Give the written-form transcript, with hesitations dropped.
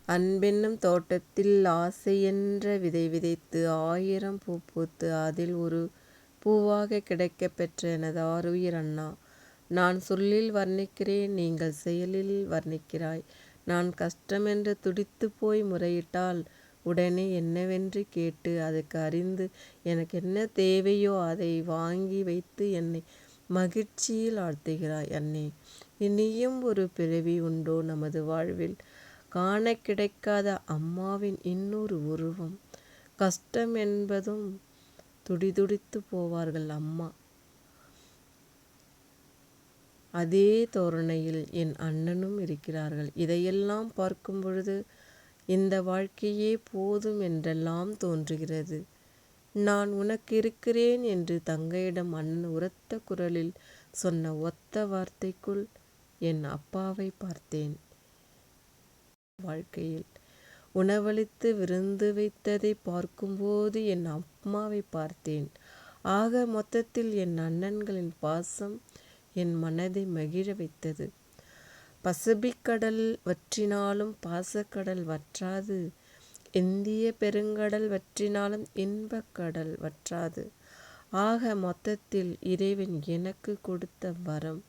அன்பென்னும் தோட்டத்தில் ஆசையென்ற விதை விதைத்து 1000 பூ பூத்து அதில் ஒரு பூவாகக் கிடைக்கப் பெற்ற எனதாருயிர் அண்ணா! நான் சொல்லில் வர்ணிக்கிறேன் நீங்கள் செயலில் வர்ணிக்கிறாய். நான் கஷ்டமென்று துடித்துப் போய் முறையிட்டால் உடனே என்னவென்று கேட்டு அதற்கு அறிந்து எனக்கென்ன தேவையோ அதை வாங்கி வைத்து என்னை மகிழ்ச்சியில் ஆழ்த்துகிறாய் அண்ணே! இனியும் ஒரு பிறவி உண்டோ நமது வாழ்வில்? காணக் கிடைக்காத அம்மாவின் இன்னொரு உருவம். கஷ்டம் என்பதும் துடிதுடித்துப் போவார்கள் அம்மா. அதே தோரணையில் என் அண்ணனும் இருக்கிறார்கள். இதையெல்லாம் பார்க்கும் பொழுது இந்த வாழ்க்கையே போதும் என்றெல்லாம் தோன்றுகிறது. நான் உனக்கு இருக்கிறேன் என்று தங்கையிடம் அண்ணன் உரத்த குரலில் சொன்ன ஒத்த வார்த்தைக்குள் என் அப்பாவை பார்த்தேன். வாழ்க்கையில் உணவளித்து விருந்து வைத்ததை பார்க்கும்போது என் அம்மாவை பார்த்தேன். ஆக மொத்தத்தில் என் அண்ணன்களின் பாசம் என் மனதை மகிழ வைத்தது. பசிபிக்கடல் வற்றினாலும் பாசக்கடல் வற்றாது. இந்திய பெருங்கடல் வற்றினாலும் இன்பக்கடல் வற்றாது. ஆக மொத்தத்தில் இறைவன் எனக்கு கொடுத்த வரம்